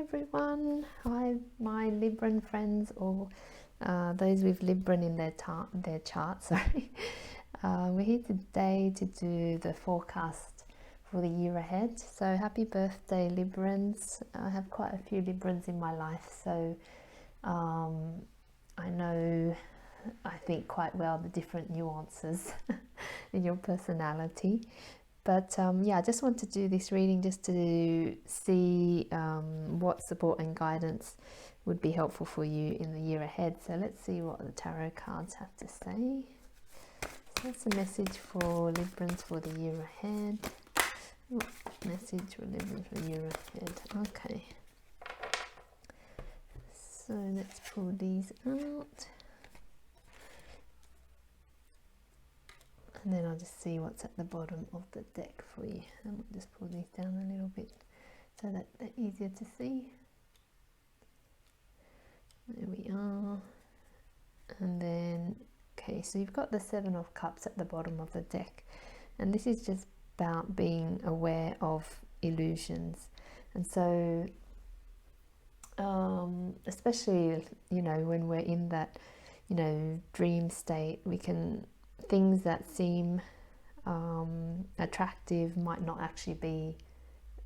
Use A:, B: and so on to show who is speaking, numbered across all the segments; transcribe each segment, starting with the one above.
A: everyone. Hi, my Libran friends, or those with Libran in their chart. Sorry. We're here today to do the forecast for the year ahead. So happy birthday, Librans. I have quite a few Librans in my life, so I know, I think quite well the different nuances in your personality. But yeah, I just want to do this reading just to see what support and guidance would be helpful for you in the year ahead. So let's see what the tarot cards have to say. So that's a message for Librans for the year ahead. What message for Librans for the year ahead? Okay. So let's pull these out. And then I'll just see what's at the bottom of the deck for you. And we'll just pull these down a little bit so that they're easier to see. There we are. And then, okay, so you've got the Seven of Cups at the bottom of the deck. And this is just about being aware of illusions. And so, especially, you know, when we're in that, you know, dream state, we can, things that seem attractive might not actually be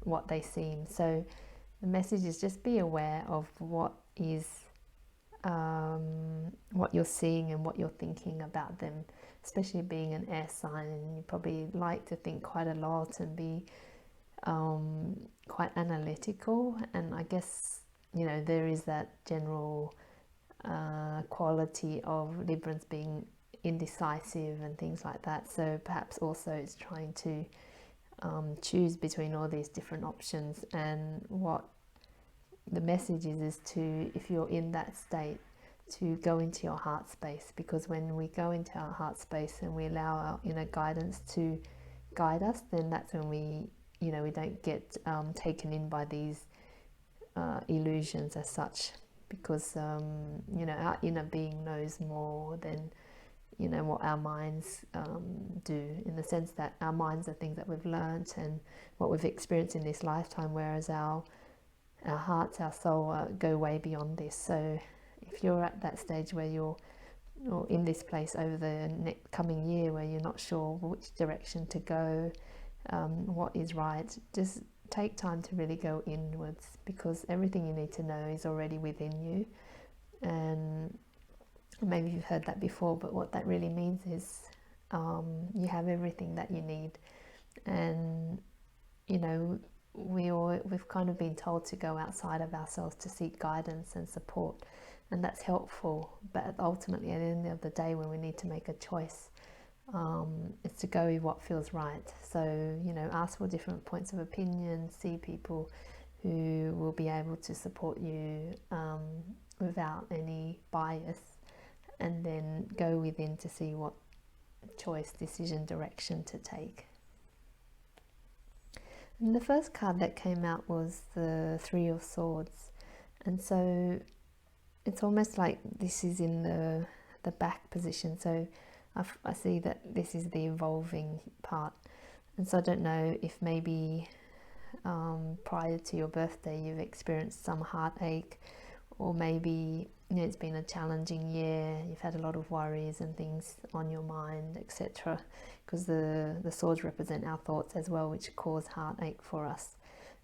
A: what they seem. So the message is just be aware of what is what you're seeing and what you're thinking about them, especially being an air sign, and you probably like to think quite a lot and be quite analytical. And I guess, you know, there is that general quality of Librans being indecisive and things like that. So perhaps also it's trying to choose between all these different options. And what the message is to, if you're in that state, to go into your heart space, because when we go into our heart space and we allow our inner guidance to guide us, then that's when we, you know, we don't get taken in by these illusions as such, because you know, our inner being knows more than, you know, what our minds do, in the sense that our minds are things that we've learnt and what we've experienced in this lifetime, whereas our hearts, our soul go way beyond this. So if you're at that stage where you're in this place over the coming year where you're not sure which direction to go, what is right, just take time to really go inwards, because everything you need to know is already within you. And maybe you've heard that before, but what that really means is you have everything that you need. And, you know, we've kind of been told to go outside of ourselves to seek guidance and support, and that's helpful. But ultimately, at the end of the day, when we need to make a choice, it's to go with what feels right. So, you know, ask for different points of opinion, see people who will be able to support you without any bias, and then go within to see what choice, decision, direction to take. And the first card that came out was the Three of Swords. And so it's almost like this is in the back position. So I see that this is the evolving part. And so I don't know if maybe prior to your birthday you've experienced some heartache, or maybe, you know, it's been a challenging year, you've had a lot of worries and things on your mind, etc. Because the swords represent our thoughts as well, which cause heartache for us.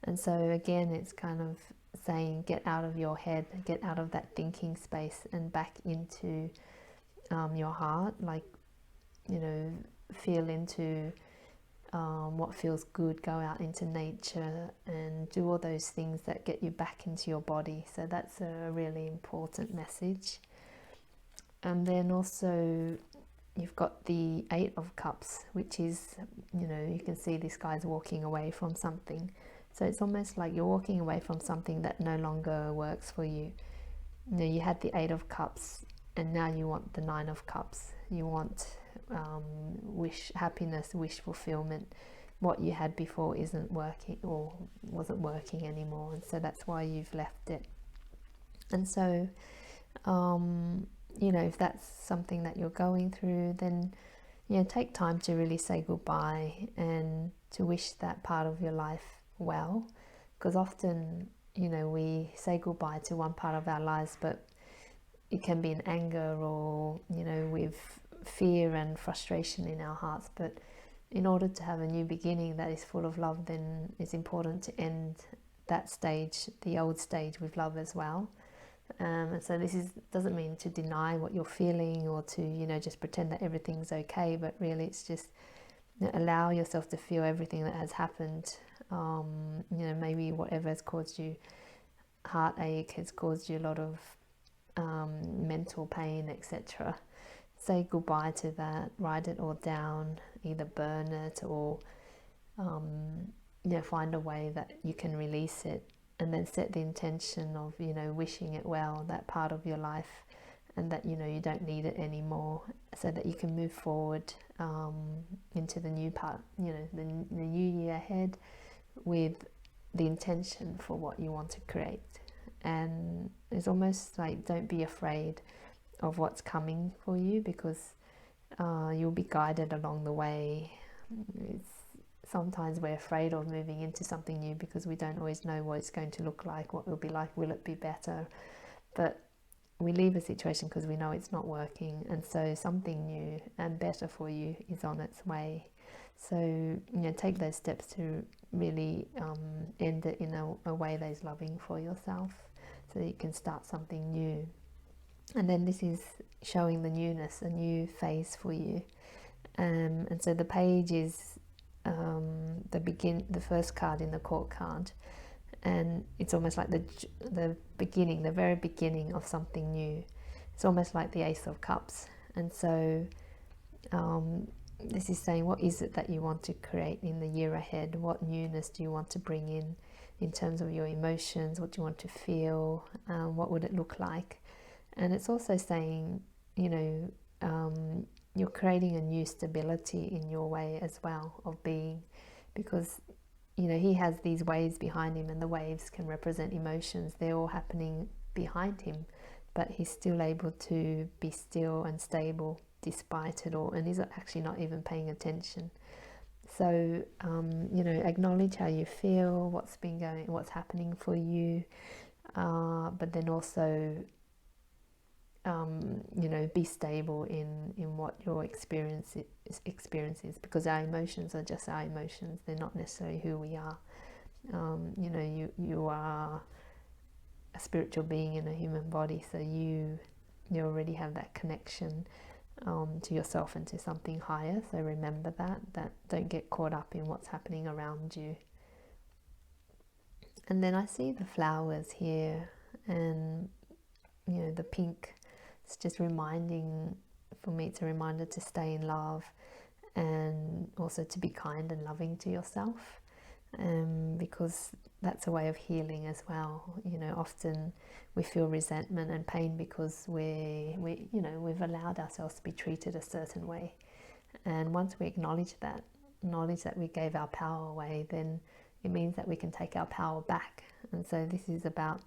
A: And so again, it's kind of saying, get out of your head, get out of that thinking space and back into your heart. Like, you know, feel into what feels good, go out into nature and do all those things that get you back into your body. So that's a really important message. And then also you've got the Eight of Cups, which is, you know, you can see this guy's walking away from something. So it's almost like you're walking away from something that no longer works for you. You know, you had the Eight of Cups and now you want the Nine of Cups. You want wish happiness, wish fulfillment. What you had before isn't working, or wasn't working anymore, and so that's why you've left it. And so you know, if that's something that you're going through, then, you know, take time to really say goodbye and to wish that part of your life well, because often, we say goodbye to one part of our lives, but it can be in anger or, with fear and frustration in our hearts. But in order to have a new beginning that is full of love, then it's important to end that stage, the old stage, with love as well. And so this doesn't mean to deny what you're feeling or to, just pretend that everything's okay, but really it's just allow yourself to feel everything that has happened. Maybe whatever has caused you heartache, has caused you a lot of mental pain, etc. Say goodbye to that, write it all down, either burn it or find a way that you can release it, and then set the intention of wishing it well, that part of your life, and that you don't need it anymore, so that you can move forward into the new part, the new year ahead, with the intention for what you want to create. And it's almost like, don't be afraid of what's coming for you, because you'll be guided along the way. Sometimes we're afraid of moving into something new because we don't always know what it's going to look like, what it will be like, will it be better? But we leave a situation because we know it's not working, and so something new and better for you is on its way. So take those steps to really end it in a way that is loving for yourself, so that you can start something new. And then this is showing the newness, a new phase for you. And so the page is the first card in the court card, and it's almost like the beginning, the very beginning of something new. It's almost like the Ace of Cups. And so this is saying, what is it that you want to create in the year ahead? What newness do you want to bring in terms of your emotions? What do you want to feel? What would it look like? And it's also saying, you're creating a new stability in your way as well of being, because he has these waves behind him, and the waves can represent emotions. They're all happening behind him, but he's still able to be still and stable despite it all, and he's actually not even paying attention. So acknowledge how you feel, what's happening for you, but then also be stable in what your experience is, because our emotions are just our emotions. They're not necessarily who we are. You are a spiritual being in a human body, so you already have that connection to yourself and to something higher. So remember that don't get caught up in what's happening around you. And then I see the flowers here, and the pink. It's just reminding, for me, it's a reminder to stay in love, and also to be kind and loving to yourself, because that's a way of healing as well. Often we feel resentment and pain because we've allowed ourselves to be treated a certain way, and once we acknowledge that we gave our power away, then it means that we can take our power back. And so this is about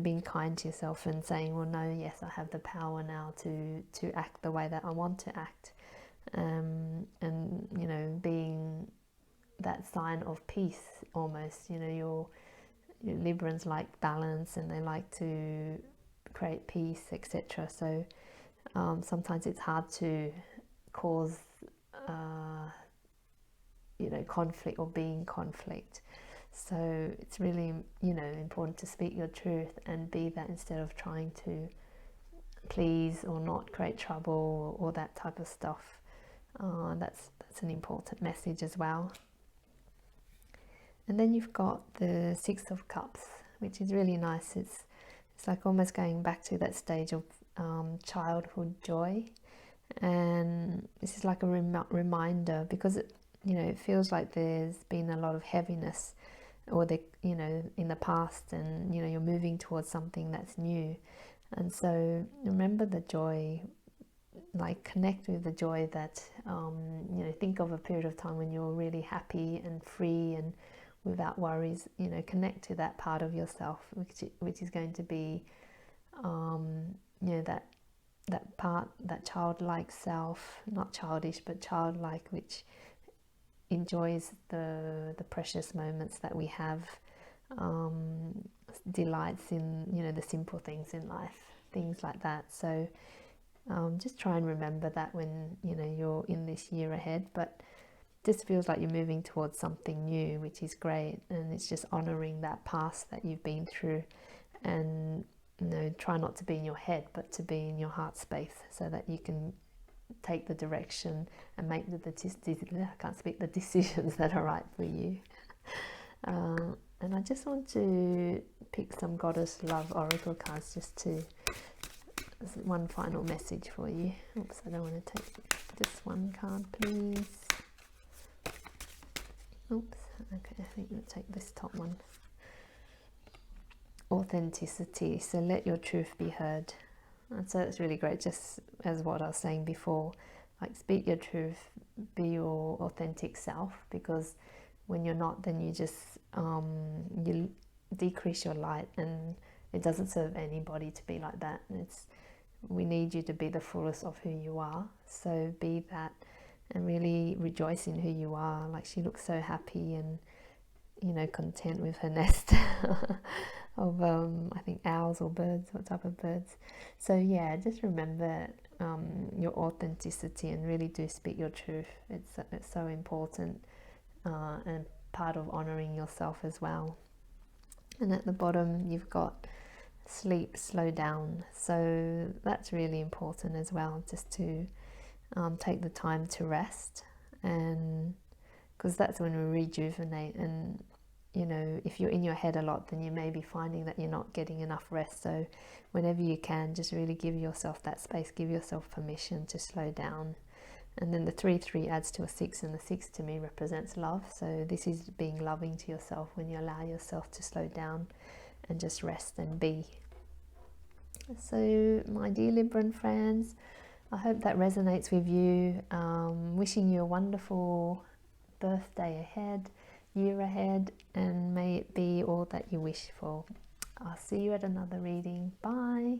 A: being kind to yourself and saying, well, no, yes, I have the power now to act the way that I want to act, and being that sign of peace almost. Your Librans like balance, and they like to create peace, etc. So sometimes it's hard to cause conflict or be in conflict. So it's really important to speak your truth and be that, instead of trying to please or not create trouble or that type of stuff. That's an important message as well. And then you've got the Six of Cups, which is really nice. It's like almost going back to that stage of childhood joy, and this is like a reminder, because it feels like there's been a lot of heaviness, or in the past, and you're moving towards something that's new. And so remember the joy, like connect with the joy that think of a period of time when you're really happy and free and without worries. Connect to that part of yourself, which is going to be that part, that childlike self, not childish but childlike, which enjoys the precious moments that we have. delights in, you know, the simple things in life, things like that. So just try and remember that when, you know, you're in this year ahead. But just feels like you're moving towards something new, which is great, and it's just honoring that past that you've been through, and, you know, try not to be in your head but to be in your heart space, so that you can take the direction and make the decisions that are right for you. And I just want to pick some Goddess Love Oracle cards just to, as one final message for you. Oops, I don't want to take this one card, please. Oops, okay, I think we'll take this top one. Authenticity, so let your truth be heard. And so it's really great, just as what I was saying before, like speak your truth, be your authentic self, because when you're not, then you just you decrease your light, and it doesn't serve anybody to be like that. We need you to be the fullest of who you are, so be that and really rejoice in who you are. Like, she looks so happy and, you know, content with her nest of I think owls or birds. What type of birds? So yeah, just remember your authenticity and really do speak your truth. It's so important, and part of honoring yourself as well. And at the bottom you've got sleep, slow down. So that's really important as well, just to take the time to rest, and because that's when we rejuvenate. And, you know, if you're in your head a lot, then you may be finding that you're not getting enough rest. So whenever you can, just really give yourself that space, give yourself permission to slow down. And then the 3-3 adds to a 6, and the 6 to me represents love. So this is being loving to yourself when you allow yourself to slow down and just rest and be. So my dear Libran friends, I hope that resonates with you. Wishing you a wonderful birthday ahead, year ahead, and may it be all that you wish for. I'll see you at another reading. Bye.